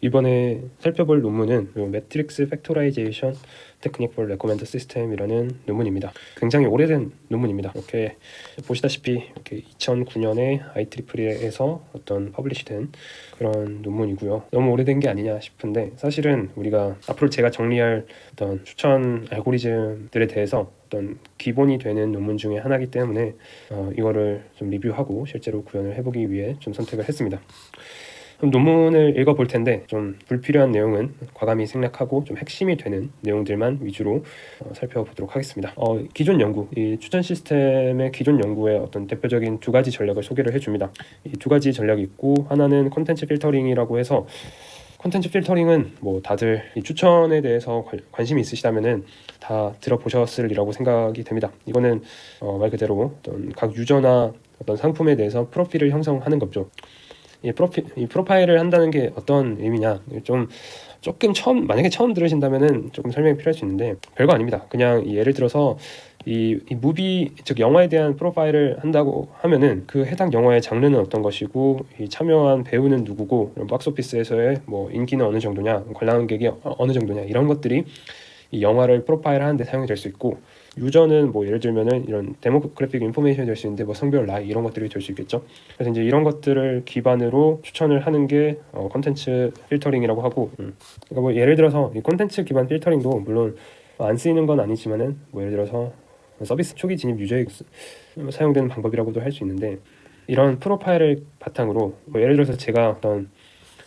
이번에 살펴볼 논문은 매트릭스 팩토라이제이션 테크닉 for recommended system이라는 논문입니다. 굉장히 오래된 논문입니다. 이렇게 보시다시피 이렇게 2009년에 IEEE에서 어떤 퍼블리시된 그런 논문이고요. 너무 오래된 게 아니냐 싶은데 사실은 우리가 앞으로 제가 정리할 어떤 추천 알고리즘들에 대해서 어떤 기본이 되는 논문 중에 하나이기 때문에 이거를 좀 리뷰하고 실제로 구현을 해보기 위해 좀 선택을 했습니다. 그럼 논문을 읽어볼 텐데 좀 불필요한 내용은 과감히 생략하고 좀 핵심이 되는 내용들만 위주로 살펴보도록 하겠습니다. 기존 연구, 이 추천 시스템의 기존 연구의 어떤 대표적인 두 가지 전략을 소개를 해줍니다. 이 두 가지 전략이 있고 하나는 콘텐츠 필터링이라고 해서 콘텐츠 필터링은 뭐 다들 이 추천에 대해서 관심이 있으시다면은 다 들어보셨으리라고 생각이 됩니다. 이거는 말 그대로 어떤 각 유저나 어떤 상품에 대해서 프로필을 형성하는 거죠. 이 프로파일을 한다는 게 어떤 의미냐, 조금 만약에 처음 들으신다면은 조금 설명이 필요할 수 있는데 별거 아닙니다. 그냥 예를 들어서 이 무비, 즉 영화에 대한 프로파일을 한다고 하면은 그 해당 영화의 장르는 어떤 것이고 이 참여한 배우는 누구고 박스오피스에서의 뭐 인기는 어느 정도냐, 관람객이 어느 정도냐, 이런 것들이 이 영화를 프로파일 하는데 사용이 될 수 있고, 유저는 뭐 예를 들면은 이런 데모그래픽 인포메이션이 될 수 있는데 뭐 성별, 나이 이런 것들이 될 수 있겠죠. 그래서 이제 이런 것들을 기반으로 추천을 하는 게 콘텐츠 필터링이라고 하고, 그러니까 뭐 예를 들어서 이 콘텐츠 기반 필터링도 물론 안 쓰이는 건 아니지만은 뭐 예를 들어서 서비스 초기 진입 유저에게 사용되는 방법이라고도 할 수 있는데, 이런 프로파일을 바탕으로 뭐 예를 들어서 제가 어떤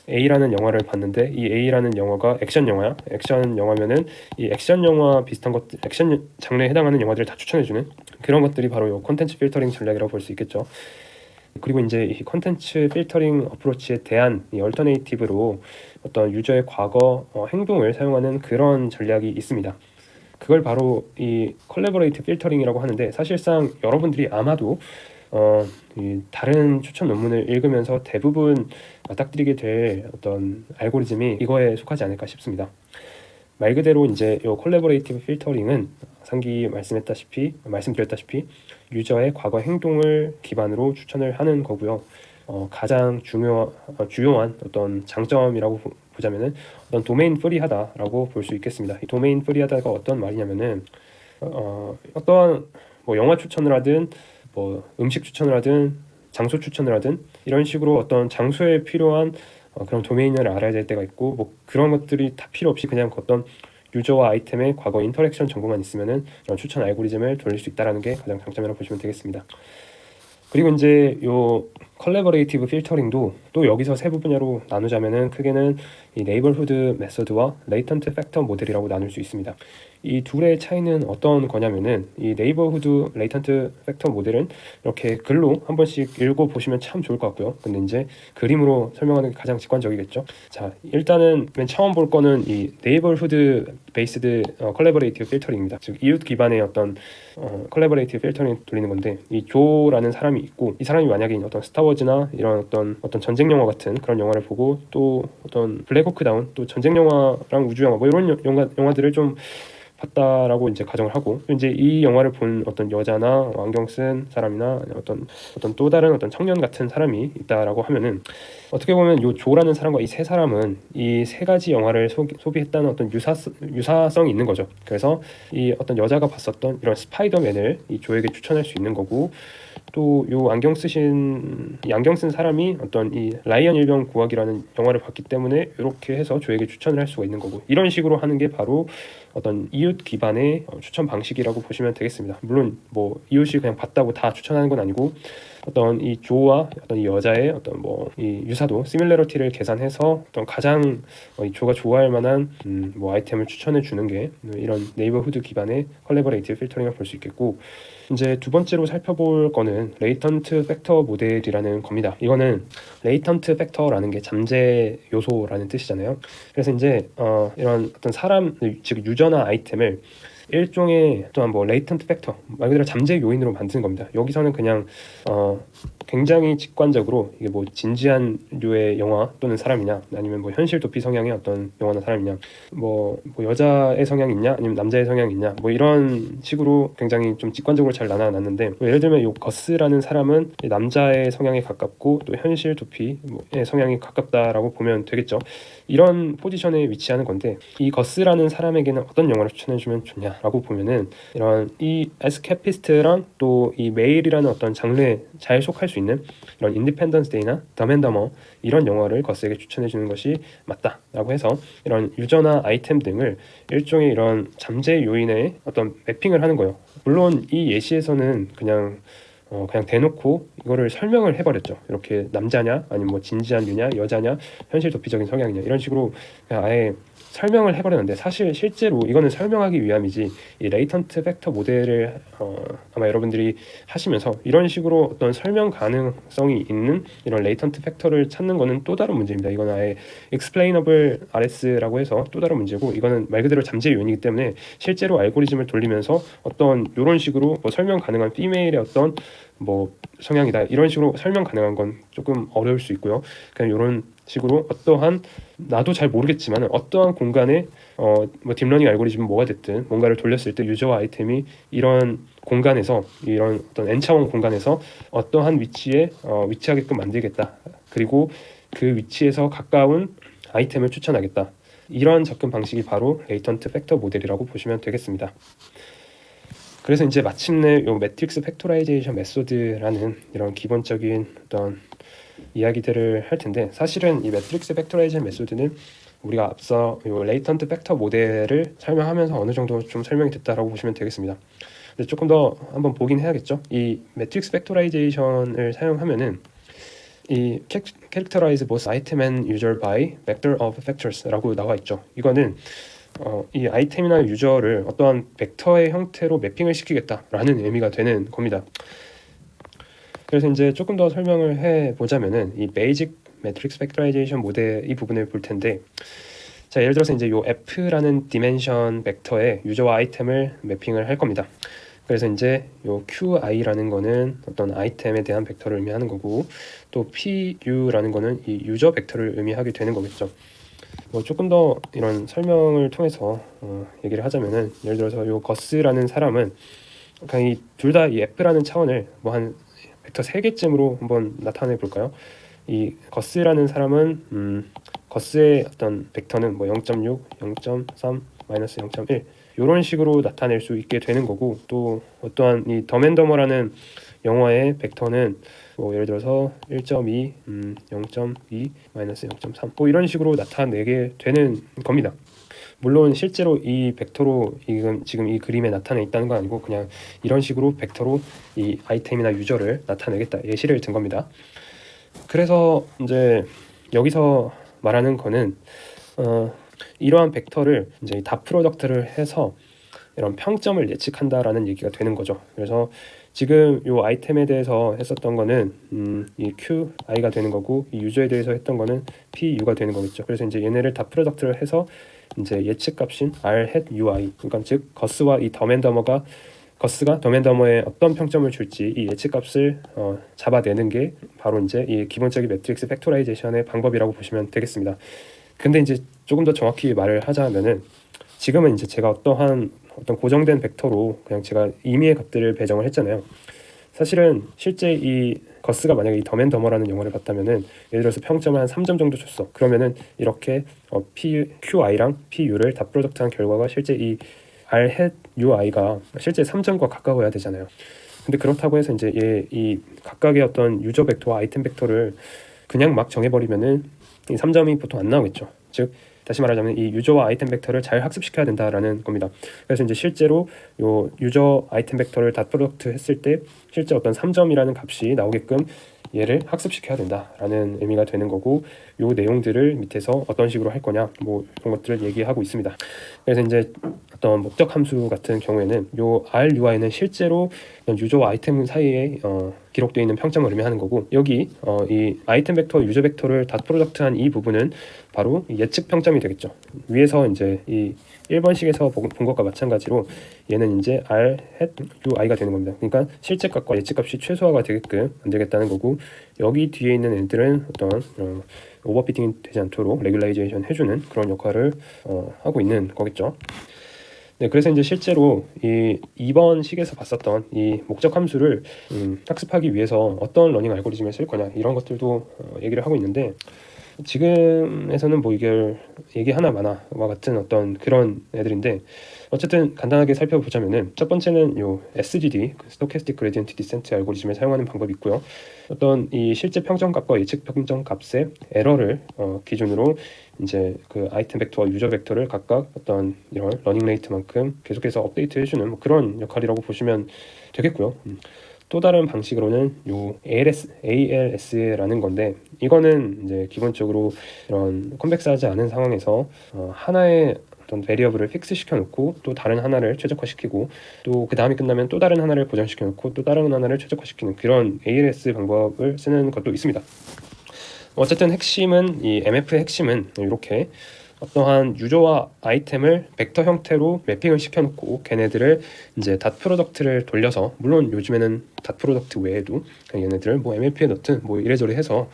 A라는 영화를 봤는데 이 A라는 영화가 액션 영화야. 액션 영화면은 이 액션 영화 비슷한 것들, 액션 장르에 해당하는 영화들을 다 추천해주는 그런 것들이 바로 이 콘텐츠 필터링 전략이라고 볼 수 있겠죠. 그리고 이제 이 콘텐츠 필터링 어프로치에 대한 이 얼터네이티브로 어떤 유저의 과거 행동을 사용하는 그런 전략이 있습니다. 그걸 바로 이 콜래버레이티브 필터링이라고 하는데, 사실상 여러분들이 아마도 이 다른 추천 논문을 읽으면서 대부분 맞닥뜨리게 될 어떤 알고리즘이 이거에 속하지 않을까 싶습니다. 말 그대로 이제 이 콜래버레이티브 필터링은 상기 말씀드렸다시피 유저의 과거 행동을 기반으로 추천을 하는 거고요. 가장 주요한 어떤 장점이라고 보자면은 어떤 도메인 프리하다라고 볼 수 있겠습니다. 이 도메인 프리하다가 어떤 말이냐면은 어떠한 뭐 영화 추천을 하든 뭐 음식 추천을 하든 장소 추천을 하든 이런 식으로 어떤 장소에 필요한 그런 도메인을 알아야 될 때가 있고, 뭐 그런 것들이 다 필요 없이 그냥 어떤 유저와 아이템의 과거 인터랙션 정보만 있으면은 이런 추천 알고리즘을 돌릴 수 있다라는 게 가장 장점이라고 보시면 되겠습니다. 그리고 이제 요 컬래버레이티브 필터링도 또 여기서 세 분야로 나누자면은 크게는 이 네이버후드 메서드와 레이턴트 팩터 모델이라고 나눌 수 있습니다. 이 둘의 차이는 어떤 거냐면은 이 네이버후드 레이턴트 팩터 모델은 이렇게 글로 한 번씩 읽어보시면 참 좋을 것 같고요. 근데 이제 그림으로 설명하는 게 가장 직관적이겠죠. 자, 일단은 맨 처음 볼 거는 이 네이버후드 베이스드 컬래버레이티브 필터링입니다. 즉 이웃 기반의 어떤 컬래버레이티브 필터링 돌리는 건데, 이 조라는 사람이 있고, 이 사람이 만약에 어떤 스타워즈나 이런 어떤 전쟁 영화 같은 그런 영화를 보고 또 어떤 블랙호크다운, 또 전쟁 영화랑 우주 영화 뭐 이런 영화들을 좀 봤다라고 이제 가정을 하고, 이제 이 영화를 본 어떤 여자나 안경 쓴 사람이나 어떤 또 다른 어떤 청년 같은 사람이 있다라고 하면은, 어떻게 보면 요 조라는 사람과 이 세 사람은 이 세 가지 영화를 소비했다는 어떤 유사성이 있는 거죠. 그래서 이 어떤 여자가 봤었던 이런 스파이더맨을 이 조에게 추천할 수 있는 거고, 또 요 안경 쓴 사람이 어떤 이 라이언 일병 구하기라는 영화를 봤기 때문에 이렇게 해서 조에게 추천을 할 수가 있는 거고, 이런 식으로 하는 게 바로 어떤 이웃 기반의 추천 방식이라고 보시면 되겠습니다. 물론 뭐 이웃이 그냥 봤다고 다 추천하는 건 아니고, 어떤 이 조와 어떤 이 여자의 어떤 뭐 이 유사도 시밀러리티를 계산해서 어떤 가장 이 조가 좋아할 만한 뭐 아이템을 추천해 주는 게 이런 네이버후드 기반의 컬래버레이티브 필터링을 볼 수 있겠고, 이제 두 번째로 살펴볼 거는 레이턴트 팩터 모델이라는 겁니다. 이거는 레이턴트 팩터라는 게 잠재 요소라는 뜻이잖아요. 그래서 이제 이런 어떤 사람, 즉 유저나 아이템을 일종의 또한 뭐 레이턴트 팩터, 말 그대로 잠재 요인으로 만드는 겁니다. 여기서는 그냥 굉장히 직관적으로 이게 뭐 진지한 류의 영화 또는 사람이냐, 아니면 뭐 현실 도피 성향의 어떤 영화나 사람이냐, 뭐 여자의 성향이 있냐, 아니면 남자의 성향이 있냐, 뭐 이런 식으로 굉장히 좀 직관적으로 잘 나눠놨는데, 뭐 예를 들면 이 거스라는 사람은 남자의 성향에 가깝고 또 현실 도피의 성향이 가깝다라고 보면 되겠죠. 이런 포지션에 위치하는 건데, 이 거스라는 사람에게는 어떤 영화를 추천해주면 좋냐라고 보면은 이런 이 에스케피스트랑 또 이 메일이라는 어떤 장르에 잘 속할 수 있는 이런 인디펜던스 데이나 덤앤더머 이런 영화를 거스에게 추천해주는 것이 맞다라고 해서 이런 유저나 아이템 등을 일종의 이런 잠재 요인에 어떤 매핑을 하는 거예요. 물론 이 예시에서는 그냥 대놓고 이거를 설명을 해버렸죠. 이렇게 남자냐, 아니면 뭐 진지한 류냐, 여자냐, 현실 도피적인 성향이냐, 이런 식으로 그냥 아예 설명을 해버렸는데, 사실 실제로 이거는 설명하기 위함이지, 이 레이턴트 팩터 모델을 아마 여러분들이 하시면서 이런 식으로 어떤 설명 가능성이 있는 이런 레이턴트 팩터를 찾는 거는 또 다른 문제입니다. 이건 아예 explainable RS라고 해서 또 다른 문제고, 이거는 말 그대로 잠재 요인이기 때문에 실제로 알고리즘을 돌리면서 어떤 이런 식으로 뭐 설명 가능한 피메일의 어떤 뭐 성향이다, 이런 식으로 설명 가능한 건 조금 어려울 수 있고요. 그냥 이런 식으로 어떠한, 나도 잘 모르겠지만 어떠한 공간에 뭐 딥러닝 알고리즘은 뭐가 됐든 뭔가를 돌렸을 때 유저와 아이템이 이런 공간에서, 이런 어떤 n차원 공간에서 어떠한 위치에 위치하게끔 만들겠다, 그리고 그 위치에서 가까운 아이템을 추천하겠다, 이런 접근 방식이 바로 레이턴트 팩터 모델이라고 보시면 되겠습니다. 그래서 이제 마침내 요 매트릭스 팩토라이제이션 메소드라는 이런 기본적인 어떤 이야기들을 할 텐데, 사실은 이 매트릭스 팩토라이제이션 메소드는 우리가 앞서 요 레이턴트 팩터 모델을 설명하면서 어느 정도 좀 설명이 됐다라고 보시면 되겠습니다. 근데 조금 더 한번 보긴 해야겠죠. 이 매트릭스 팩토라이제이션을 사용하면은 이 characterize both item and user by vector of factors라고 나와 있죠. 이거는 이 아이템이나 유저를 어떠한 벡터의 형태로 매핑을 시키겠다라는 의미가 되는 겁니다. 그래서 이제 조금 더 설명을 해보자면은 이 베이직 매트릭스 팩토라이제이션 모델 이 부분을 볼 텐데, 자, 예를 들어서 이제 요 f라는 디멘션 벡터에 유저와 아이템을 매핑을 할 겁니다. 그래서 이제 요 QI라는 거는 어떤 아이템에 대한 벡터를 의미하는 거고, 또 PU라는 거는 이 유저 벡터를 의미하게 되는 거겠죠. 뭐 조금 더 이런 설명을 통해서 얘기를 하자면은, 예를 들어서 요 거스라는 사람은 그냥 이 둘 다 이 F라는 차원을 뭐 한 벡터 3개쯤으로 한번 나타내 볼까요? 이 거스라는 사람은 거스의 어떤 벡터는 뭐 0.6, 0.3, 마이너스 0.1 이런 식으로 나타낼 수 있게 되는 거고, 또 어떠한 이 덤앤더머라는 영화의 벡터는 뭐 예를 들어서 1.2, 0.2, 마이너스 0.3 뭐 이런 식으로 나타내게 되는 겁니다. 물론 실제로 이 벡터로 지금 이 그림에 나타내 있다는 건 아니고, 그냥 이런 식으로 벡터로 이 아이템이나 유저를 나타내겠다, 예시를 든 겁니다. 그래서 이제 여기서 말하는 거는 이러한 벡터를 이제 닷 프로덕트를 해서 이런 평점을 예측한다라는 얘기가 되는 거죠. 그래서 지금 이 아이템에 대해서 했었던 거는 이 QI가 되는 거고, 이 유저에 대해서 했던 거는 PU가 되는 거겠죠. 그래서 이제 얘네를 닷 프로덕트를 해서 이제 예측값인 R hat UI, 그러니까 즉 거스와 이 덤앤더머가, 거스가 덤앤더머에 어떤 평점을 줄지 이 예측값을 잡아내는 게 바로 이제 이 기본적인 매트릭스 팩토라이제이션의 방법이라고 보시면 되겠습니다. 근데 이제 조금 더 정확히 말을 하자면은, 지금은 이제 제가 어떤 고정된 벡터로 그냥 제가 임의의 값들을 배정을 했잖아요. 사실은 실제 이 거스가 만약에 이 덤앤더머라는 영화를 봤다면은, 예를 들어서 평점을 한 3점 정도 줬어. 그러면은 이렇게 QI랑 PU를 다 프로덕트한 결과가 실제 이 R hat UI가 실제 3점과 가까워야 되잖아요. 근데 그렇다고 해서 이제 이 각각의 어떤 유저 벡터와 아이템 벡터를 그냥 막 정해버리면은 이 3점이 보통 안 나오겠죠. 즉 다시 말하자면 이 유저와 아이템 벡터를 잘 학습시켜야 된다라는 겁니다. 그래서 이제 실제로 요 유저 아이템 벡터를 닷 프로덕트 했을 때 실제 어떤 3점이라는 값이 나오게끔 얘를 학습시켜야 된다라는 의미가 되는 거고, 요 내용들을 밑에서 어떤 식으로 할 거냐 뭐 이런 것들을 얘기하고 있습니다. 그래서 이제 어떤 목적 함수 같은 경우에는 요 RUI는 실제로 유저와 아이템 사이에 기록되어 있는 평점을 의미하는 거고, 여기 이 아이템 벡터, 유저 벡터를 닷 프로덕트한 이 부분은 바로 예측 평점이 되겠죠. 위에서 이제 이 1번식에서 본 것과 마찬가지로 얘는 이제 R hat UI가 되는 겁니다. 그러니까 실제값과 예측값이 최소화가 되게끔 만들겠다는 거고, 여기 뒤에 있는 애들은 어떤 오버피팅이 되지 않도록 레귤라이제이션 해주는 그런 역할을 하고 있는 거겠죠. 네, 그래서 이제 실제로 이 2번 식에서 봤었던 이 목적 함수를 학습하기 위해서 어떤 러닝 알고리즘을 쓸 거냐, 이런 것들도 얘기를 하고 있는데, 지금에서는 뭐 이게 얘기 하나마나와 같은 어떤 그런 애들인데, 어쨌든 간단하게 살펴보자면은, 첫 번째는 요 SGD, Stochastic Gradient Descent 알고리즘을 사용하는 방법이 있고요. 어떤 이 실제 평점값과 예측 평점값의 에러를 기준으로 이제 그 아이템 벡터와 유저 벡터를 각각 어떤 이런 러닝 레이트만큼 계속해서 업데이트 해주는 뭐 그런 역할이라고 보시면 되겠고요. 또 다른 방식으로는 요 ALS라는 건데, 이거는 이제 기본적으로 이런 컴백스하지 않은 상황에서 하나의 어떤 베리어블을 픽스 시켜놓고 또 다른 하나를 최적화시키고, 또 그 다음이 끝나면 또 다른 하나를 보정시켜놓고 또 다른 하나를 최적화시키는 그런 ALS 방법을 쓰는 것도 있습니다. 어쨌든 핵심은, 이 MF의 핵심은 이렇게 어떠한 유저와 아이템을 벡터 형태로 매핑을 시켜놓고 걔네들을 이제 닷 프로덕트를 돌려서, 물론 요즘에는 닷 프로덕트 외에도 얘네들을 뭐 MLP에 넣든 뭐 이래저래 해서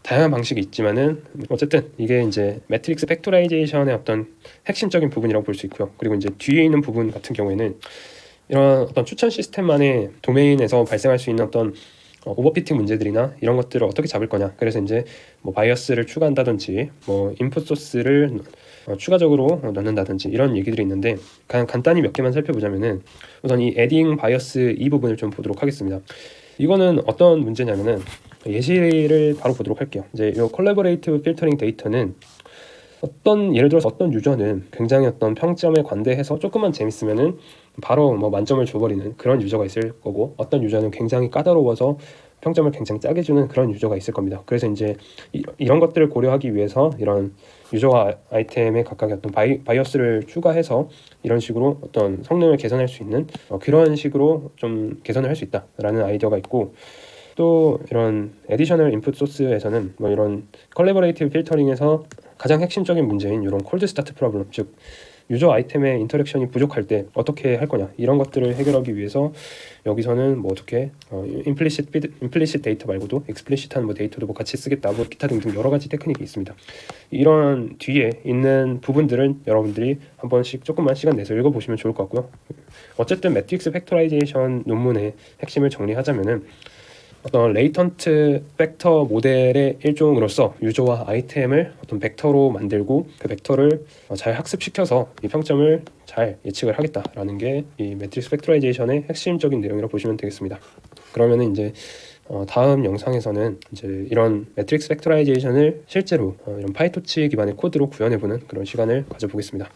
다양한 방식이 있지만은, 어쨌든 이게 이제 매트릭스 팩토라이제이션의 어떤 핵심적인 부분이라고 볼 수 있고요. 그리고 이제 뒤에 있는 부분 같은 경우에는 이런 어떤 추천 시스템만의 도메인에서 발생할 수 있는 어떤 오버피팅 문제들이나 이런 것들을 어떻게 잡을 거냐. 그래서 이제 뭐 바이어스를 추가한다든지 뭐 인풋 소스를 추가적으로 넣는다든지 이런 얘기들이 있는데, 그냥 간단히 몇 개만 살펴보자면은, 우선 이 에딩 바이어스 이 부분을 좀 보도록 하겠습니다. 이거는 어떤 문제냐면은, 예시를 바로 보도록 할게요. 이제 이 콜라보레이티브 필터링 데이터는 예를 들어서 어떤 유저는 굉장히 어떤 평점에 관대해서 조금만 재밌으면은 바로 뭐 만점을 줘버리는 그런 유저가 있을 거고, 어떤 유저는 굉장히 까다로워서 평점을 굉장히 짜게 주는 그런 유저가 있을 겁니다. 그래서 이제 이런 것들을 고려하기 위해서 이런 유저와 아이템의 각각의 어떤 바이어스를 추가해서 이런 식으로 어떤 성능을 개선할 수 있는 그런 식으로 좀 개선을 할 수 있다라는 아이디어가 있고, 또 이런 에디셔널 인풋 소스에서는 뭐 이런 컬래버레이티브 필터링에서 가장 핵심적인 문제인 이런 콜드 스타트 프로블럼, 즉 유저 아이템의 인터랙션이 부족할 때 어떻게 할 거냐, 이런 것들을 해결하기 위해서 여기서는 뭐 어떻게 임플리시트 데이터 말고도 익스플리시트한 뭐 데이터도 뭐 같이 쓰겠다, 뭐 기타 등등 여러 가지 테크닉이 있습니다. 이런 뒤에 있는 부분들은 여러분들이 한 번씩 조금만 시간 내서 읽어보시면 좋을 것 같고요. 어쨌든 매트릭스 팩토라이제이션 논문의 핵심을 정리하자면은, 어떤 레이턴트 벡터 모델의 일종으로서 유저와 아이템을 어떤 벡터로 만들고 그 벡터를 잘 학습시켜서 이 평점을 잘 예측을 하겠다라는 게 이 매트릭스 팩토라이제이션의 핵심적인 내용이라고 보시면 되겠습니다. 그러면은 이제 다음 영상에서는 이제 이런 매트릭스 팩토라이제이션을 실제로 이런 파이토치 기반의 코드로 구현해보는 그런 시간을 가져보겠습니다.